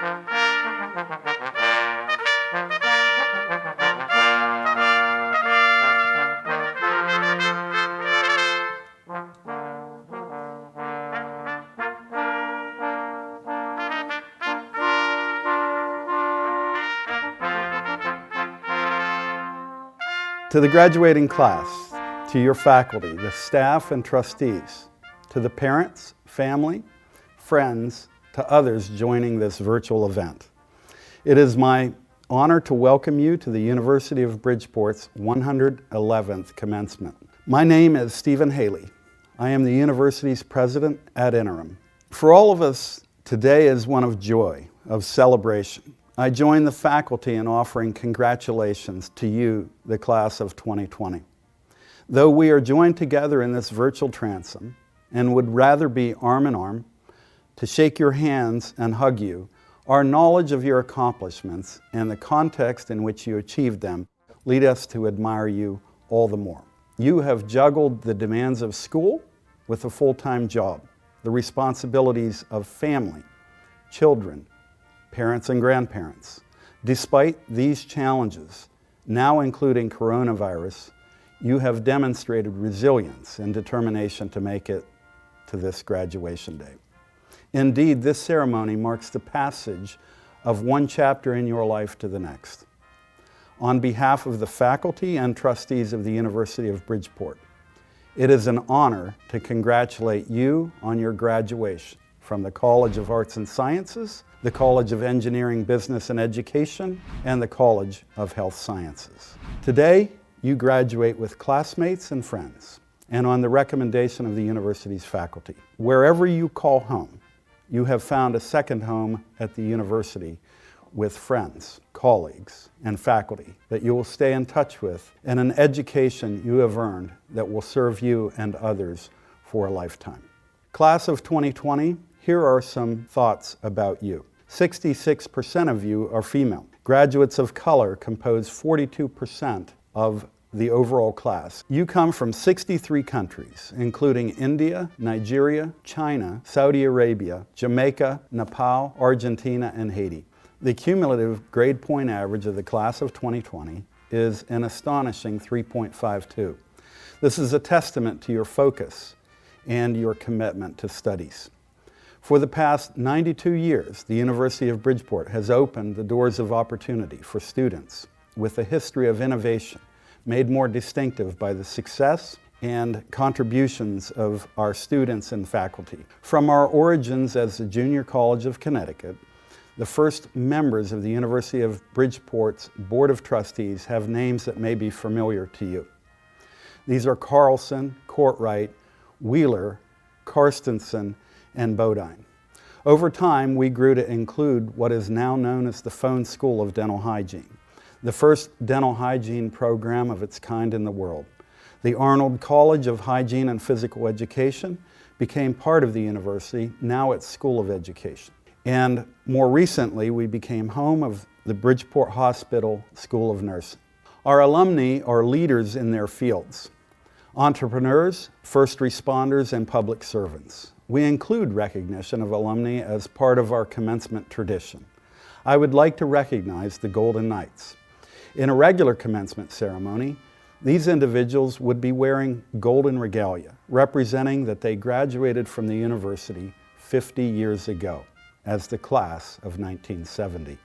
To the graduating class, to your faculty, the staff and trustees, to the parents, family, friends, to others joining this virtual event. It is my honor to welcome you to the University of Bridgeport's 111th commencement. My name is Stephen Haley. I am the university's president ad interim. For all of us, today is one of joy, of celebration. I join the faculty in offering congratulations to you, the class of 2020. Though we are joined together in this virtual transom and would rather be arm in arm to shake your hands and hug you, our knowledge of your accomplishments and the context in which you achieved them lead us to admire you all the more. You have juggled the demands of school with a full-time job, the responsibilities of family, children, parents and grandparents. Despite these challenges, now including coronavirus, you have demonstrated resilience and determination to make it to this graduation day. Indeed, this ceremony marks the passage of one chapter in your life to the next. On behalf of the faculty and trustees of the University of Bridgeport, it is an honor to congratulate you on your graduation from the College of Arts and Sciences, the College of Engineering, Business and Education, and the College of Health Sciences. Today, you graduate with classmates and friends, and on the recommendation of the university's faculty. Wherever you call home, you have found a second home at the university with friends, colleagues, and faculty that you will stay in touch with, and an education you have earned that will serve you and others for a lifetime. Class of 2020, here are some thoughts about you. 66% of you are female. Graduates of color compose 42% of the overall class. You come from 63 countries, including India, Nigeria, China, Saudi Arabia, Jamaica, Nepal, Argentina, and Haiti. The cumulative grade point average of the class of 2020 is an astonishing 3.52. This is a testament to your focus and your commitment to studies. For the past 92 years, the University of Bridgeport has opened the doors of opportunity for students with a history of innovation made more distinctive by the success and contributions of our students and faculty. From our origins as the Junior College of Connecticut, the first members of the University of Bridgeport's Board of Trustees have names that may be familiar to you. These are Carlson, Courtwright, Wheeler, Karstensen, and Bodine. Over time, we grew to include what is now known as the Phone School of Dental Hygiene, the first dental hygiene program of its kind in the world. The Arnold College of Hygiene and Physical Education became part of the university, now its School of Education. And more recently, we became home of the Bridgeport Hospital School of Nursing. Our alumni are leaders in their fields, entrepreneurs, first responders, and public servants. We include recognition of alumni as part of our commencement tradition. I would like to recognize the Golden Knights. In a regular commencement ceremony, these individuals would be wearing golden regalia, representing that they graduated from the university 50 years ago, as the class of 1970.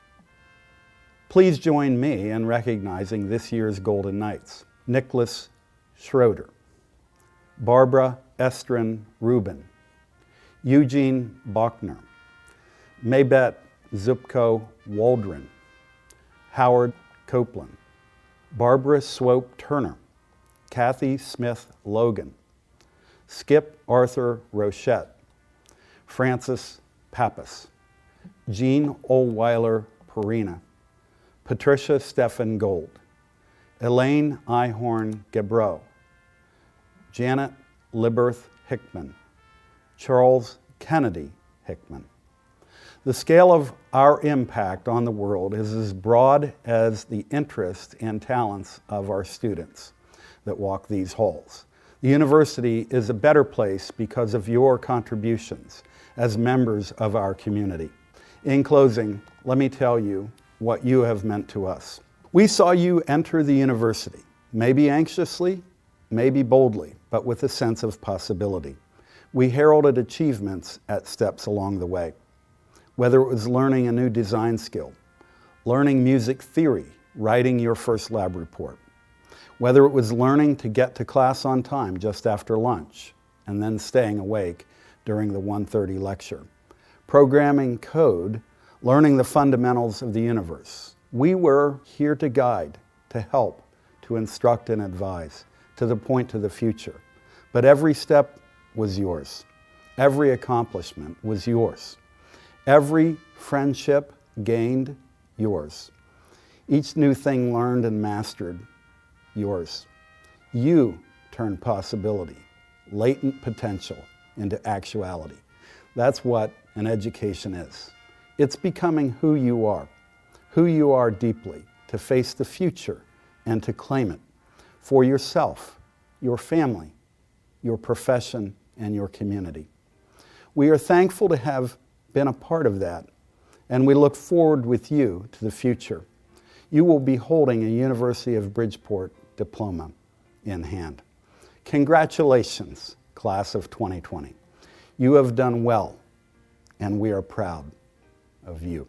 Please join me in recognizing this year's Golden Knights: Nicholas Schroeder, Barbara Estrin Rubin, Eugene Bachner, Maybette Zupko Waldron, Howard Copeland, Barbara Swope Turner, Kathy Smith Logan, Skip Arthur Rochette, Francis Pappas, Jean Olweiler Perina, Patricia Stephan Gold, Elaine Ihorn Gebreau, Janet Liberth Hickman, Charles Kennedy Hickman. The scale of our impact on the world is as broad as the interest and talents of our students that walk these halls. The university is a better place because of your contributions as members of our community. In closing, let me tell you what you have meant to us. We saw you enter the university, maybe anxiously, maybe boldly, but with a sense of possibility. We heralded achievements at steps along the way. Whether it was learning a new design skill, learning music theory, writing your first lab report, whether it was learning to get to class on time just after lunch and then staying awake during the 1:30 lecture, programming code, learning the fundamentals of the universe. We were here to guide, to help, to instruct and advise, to point to the future. But every step was yours. Every accomplishment was yours. Every friendship gained, yours. Each new thing learned and mastered, yours. You turned possibility, latent potential, into actuality. That's what an education is. It's becoming who you are deeply, to face the future and to claim it for yourself, your family, your profession, and your community. We are thankful to have been a part of that, and we look forward with you to the future. You will be holding a University of Bridgeport diploma in hand. Congratulations, class of 2020. You have done well, and we are proud of you.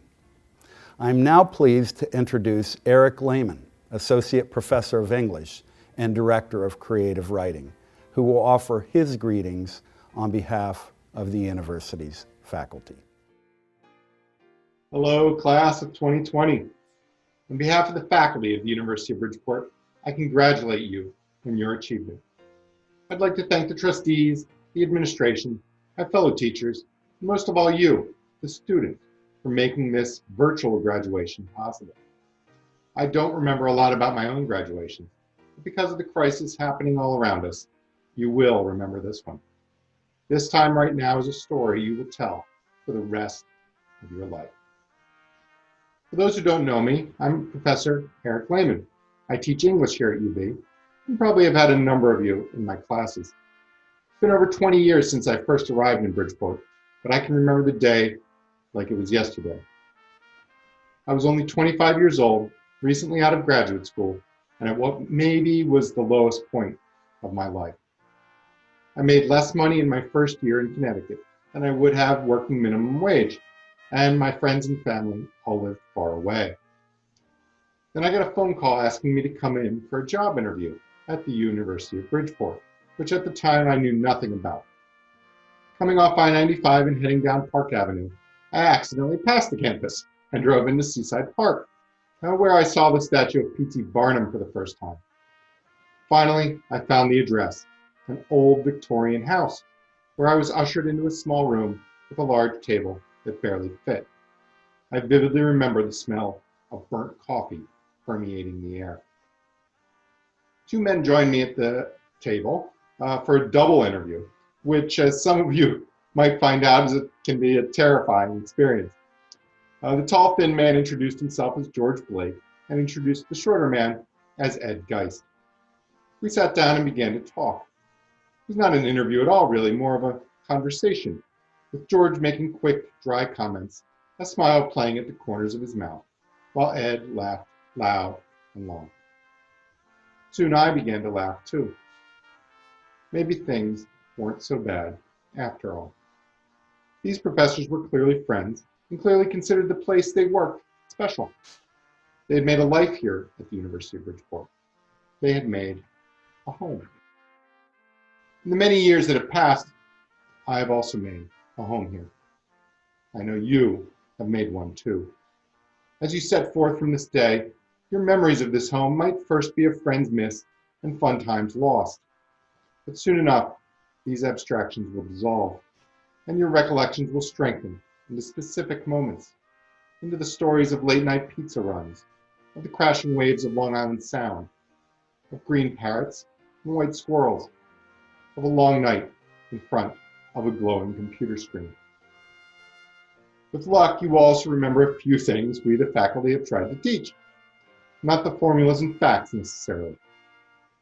I'm now pleased to introduce Eric Layman, Associate Professor of English and Director of Creative Writing, who will offer his greetings on behalf of the university's faculty. Hello, class of 2020. On behalf of the faculty of the University of Bridgeport, I congratulate you on your achievement. I'd like to thank the trustees, the administration, my fellow teachers, and most of all you, the students, for making this virtual graduation possible. I don't remember a lot about my own graduation, but because of the crisis happening all around us, you will remember this one. This time right now is a story you will tell for the rest of your life. For those who don't know me, I'm Professor Eric Layman. I teach English here at UB, and probably have had a number of you in my classes. It's been over 20 years since I first arrived in Bridgeport, but I can remember the day like it was yesterday. I was only 25 years old, recently out of graduate school, and at what maybe was the lowest point of my life. I made less money in my first year in Connecticut than I would have working minimum wage, and my friends and family all lived far away. Then I got a phone call asking me to come in for a job interview at the University of Bridgeport, which at the time I knew nothing about. Coming off I-95 and heading down Park Avenue, I accidentally passed the campus and drove into Seaside Park, where I saw the statue of P.T. Barnum for the first time. Finally, I found the address, an old Victorian house, where I was ushered into a small room with a large table that barely fit. I vividly remember the smell of burnt coffee permeating the air. Two men joined me at the table for a double interview, which, as some of you might find out, can be a terrifying experience. The tall, thin man introduced himself as George Blake and introduced the shorter man as Ed Geist. We sat down and began to talk. It was not an interview at all, really, more of a conversation, with George making quick, dry comments, a smile playing at the corners of his mouth, while Ed laughed loud and long. Soon I began to laugh too. Maybe things weren't so bad after all. These professors were clearly friends and clearly considered the place they worked special. They had made a life here at the University of Bridgeport. They had made a home. In the many years that have passed, I have also made a home here. I know you have made one too. As you set forth from this day, your memories of this home might first be of friends missed and fun times lost. But soon enough, these abstractions will dissolve, and your recollections will strengthen into specific moments, into the stories of late-night pizza runs, of the crashing waves of Long Island Sound, of green parrots and white squirrels, of a long night in front of a glowing computer screen. With luck, you will also remember a few things we, the faculty, have tried to teach. Not the formulas and facts necessarily.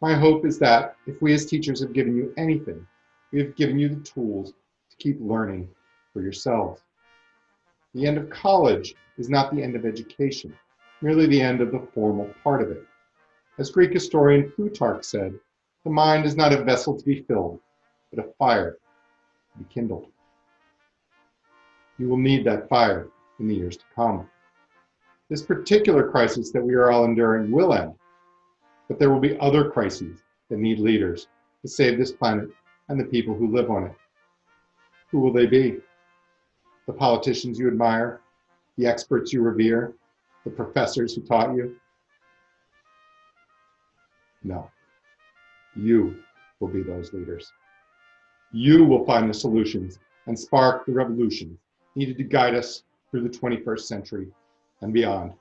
My hope is that if we as teachers have given you anything, we have given you the tools to keep learning for yourselves. The end of college is not the end of education, merely the end of the formal part of it. As Greek historian Plutarch said, the mind is not a vessel to be filled, but a fire to be kindled. You will need that fire in the years to come. This particular crisis that we are all enduring will end, but there will be other crises that need leaders to save this planet and the people who live on it. Who will they be? The politicians you admire, the experts you revere, the professors who taught you? No, you will be those leaders. You will find the solutions and spark the revolutions needed to guide us through the 21st century and beyond.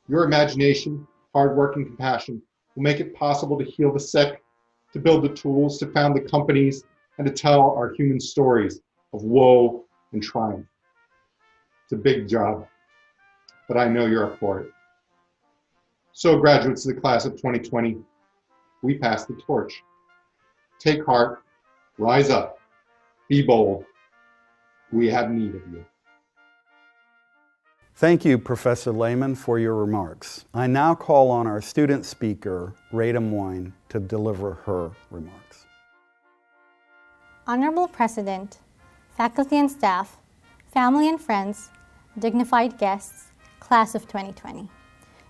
Your imagination, hard work, and compassion will make it possible to heal the sick, to build the tools, to found the companies, and to tell our human stories of woe and triumph. It's a big job, but I know you're up for it. So, graduates of the class of 2020, we pass the torch. Take heart, rise up, be bold. We have need of you. Thank you, Professor Layman, for your remarks. I now call on our student speaker, Ray Des Moines, to deliver her remarks. Honorable President, faculty and staff, family and friends, dignified guests, class of 2020.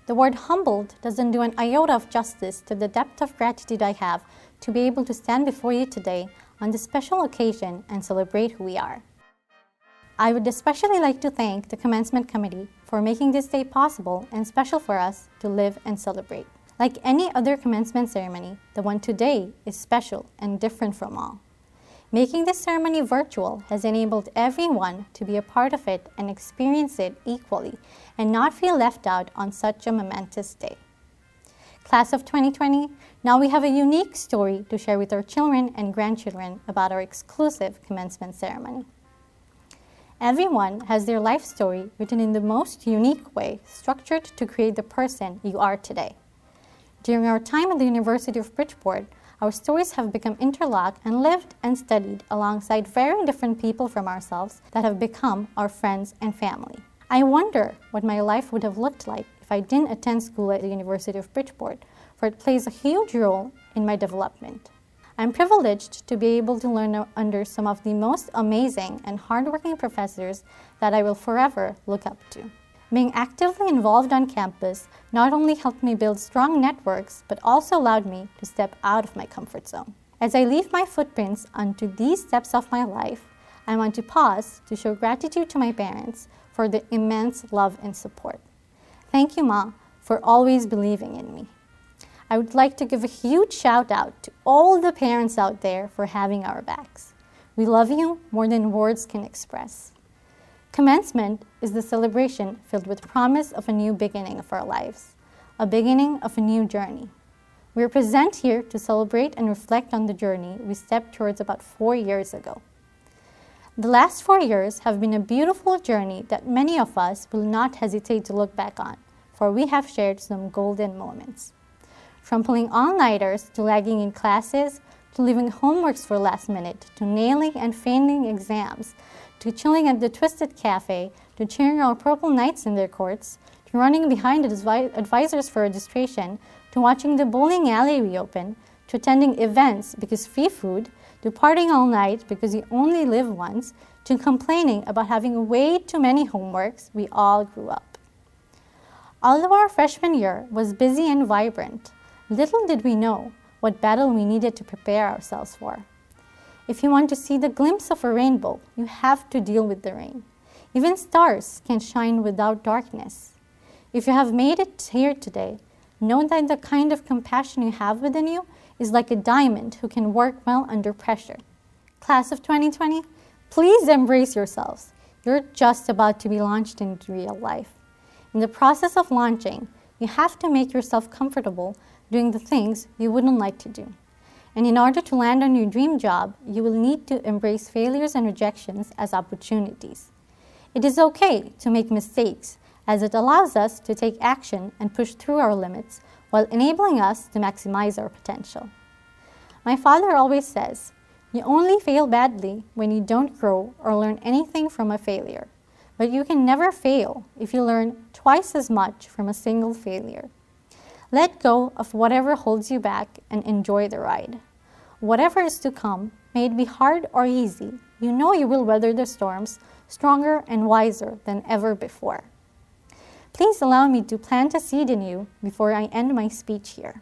The word humbled doesn't do an iota of justice to the depth of gratitude I have to be able to stand before you today on this special occasion and celebrate who we are. I would especially like to thank the Commencement Committee for making this day possible and special for us to live and celebrate. Like any other commencement ceremony, the one today is special and different from all. Making this ceremony virtual has enabled everyone to be a part of it and experience it equally and not feel left out on such a momentous day. Class of 2020, now we have a unique story to share with our children and grandchildren about our exclusive commencement ceremony. Everyone has their life story written in the most unique way, structured to create the person you are today. During our time at the University of Bridgeport, our stories have become interlocked and lived and studied alongside very different people from ourselves that have become our friends and family. I wonder what my life would have looked like if I didn't attend school at the University of Bridgeport, for it plays a huge role in my development. I'm privileged to be able to learn under some of the most amazing and hardworking professors that I will forever look up to. Being actively involved on campus not only helped me build strong networks, but also allowed me to step out of my comfort zone. As I leave my footprints onto these steps of my life, I want to pause to show gratitude to my parents for the immense love and support. Thank you, Ma, for always believing in me. I would like to give a huge shout out to all the parents out there for having our backs. We love you more than words can express. Commencement is the celebration filled with promise of a new beginning of our lives, a beginning of a new journey. We are present here to celebrate and reflect on the journey we stepped towards about 4 years ago. The last 4 years have been a beautiful journey that many of us will not hesitate to look back on, for we have shared some golden moments. From pulling all-nighters to lagging in classes, to leaving homeworks for last minute, to nailing and failing exams, to chilling at the Twisted Cafe, to cheering our Purple Knights in their courts, to running behind advisors for registration, to watching the bowling alley reopen, to attending events because free food, to partying all night because you only live once, to complaining about having way too many homeworks, we all grew up. Although our freshman year was busy and vibrant, little did we know what battle we needed to prepare ourselves for. If you want to see the glimpse of a rainbow, you have to deal with the rain. Even stars can shine without darkness. If you have made it here today, know that the kind of compassion you have within you is like a diamond who can work well under pressure. Class of 2020, please embrace yourselves. You're just about to be launched into real life. In the process of launching, you have to make yourself comfortable doing the things you wouldn't like to do. And in order to land on your dream job, you will need to embrace failures and rejections as opportunities. It is okay to make mistakes, as it allows us to take action and push through our limits while enabling us to maximize our potential. My father always says, you only fail badly when you don't grow or learn anything from a failure. but you can never fail if you learn twice as much from a single failure. Let go of whatever holds you back and enjoy the ride. Whatever is to come, may it be hard or easy, you know you will weather the storms stronger and wiser than ever before. Please allow me to plant a seed in you before I end my speech here.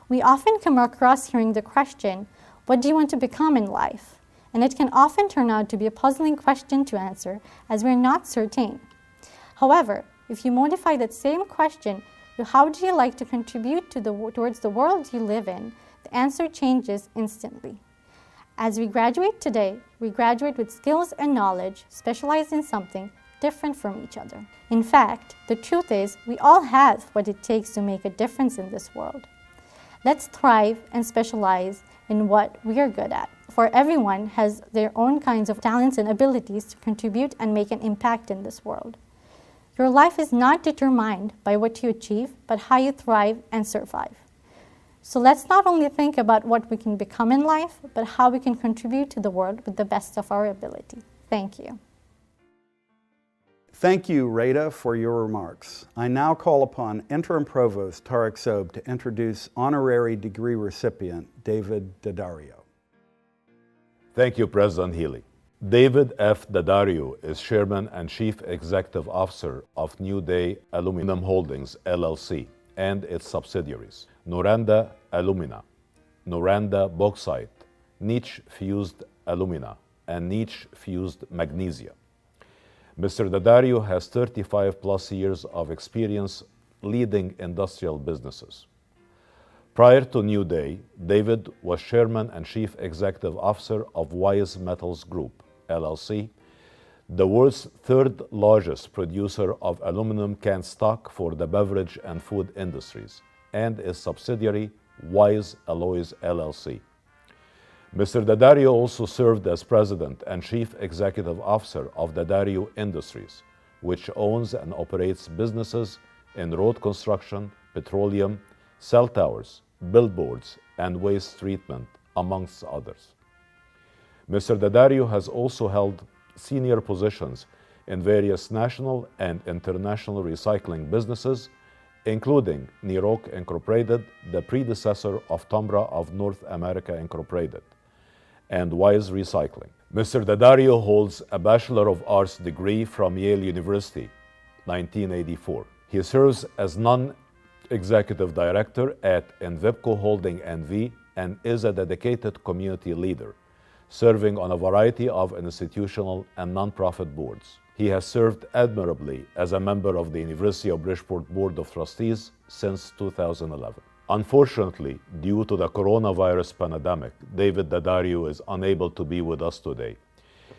We often come across hearing the question, what do you want to become in life? And it can often turn out to be a puzzling question to answer as we're not certain. However, if you modify that same question to how do you like to contribute towards the world you live in, the answer changes instantly. As we graduate today, we graduate with skills and knowledge specialized in something different from each other. In fact, the truth is we all have what it takes to make a difference in this world. Let's thrive and specialize in what we are good at, for everyone has their own kinds of talents and abilities to contribute and make an impact in this world. Your life is not determined by what you achieve, but how you thrive and survive. So let's not only think about what we can become in life, but how we can contribute to the world with the best of our ability. Thank you. Thank you, Rada, for your remarks. I now call upon Interim Provost Tarek Sobe to introduce Honorary Degree recipient David Daddario. Thank you, President Healy. David F. Daddario is Chairman and Chief Executive Officer of New Day Aluminum Holdings, LLC, and its subsidiaries, Noranda Alumina, Noranda Bauxite, Niche Fused Alumina, and Niche Fused Magnesia. Mr. Daddario has 35 plus years of experience leading industrial businesses. Prior to New Day, David was Chairman and Chief Executive Officer of Wise Metals Group, LLC, the world's third largest producer of aluminum can stock for the beverage and food industries, and its subsidiary, Wise Alloys, LLC. Mr. Daddario also served as President and Chief Executive Officer of Daddario Industries, which owns and operates businesses in road construction, petroleum, cell towers, billboards, and waste treatment, amongst others. Mr. Daddario has also held senior positions in various national and international recycling businesses, including Niroc Incorporated, the predecessor of Tombra of North America Incorporated, and Wise Recycling. Mr. Daddario holds a Bachelor of Arts degree from Yale University, 1984. He serves as non-executive director at Envipco Holding NV and is a dedicated community leader, serving on a variety of institutional and nonprofit boards. He has served admirably as a member of the University of Bridgeport Board of Trustees since 2011. Unfortunately, due to the coronavirus pandemic, David Daddario is unable to be with us today.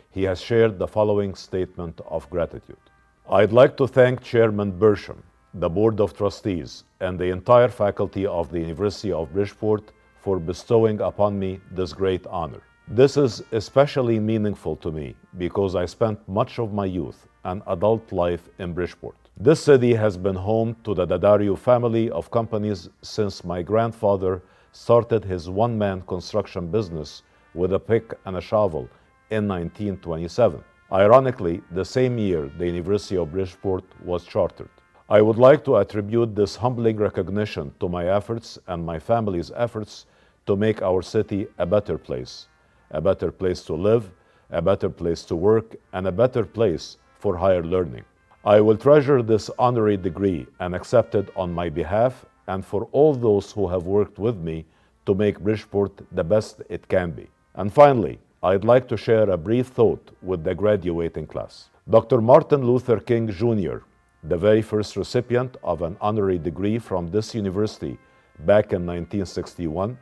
He has shared the following statement of gratitude. I'd like to thank Chairman Bersham, the Board of Trustees, and the entire faculty of the University of Bridgeport for bestowing upon me this great honor. This is especially meaningful to me because I spent much of my youth and adult life in Bridgeport. This city has been home to the Daddario family of companies since my grandfather started his one-man construction business with a pick and a shovel in 1927. Ironically, the same year the University of Bridgeport was chartered. I would like to attribute this humbling recognition to my efforts and my family's efforts to make our city a better place to live, a better place to work, and a better place for higher learning. I will treasure this honorary degree and accept it on my behalf and for all those who have worked with me to make Bridgeport the best it can be. And finally, I'd like to share a brief thought with the graduating class. Dr. Martin Luther King Jr., the very first recipient of an honorary degree from this university back in 1961,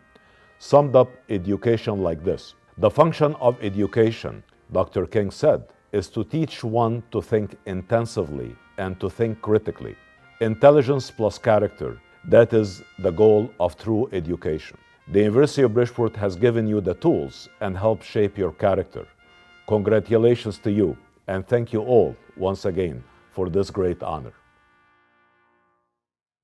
summed up education like this. The function of education, Dr. King said, is to teach one to think intensively and to think critically. Intelligence plus character, that is the goal of true education. The University of Bridgeport has given you the tools and helped shape your character. Congratulations to you, and thank you all once again for this great honor.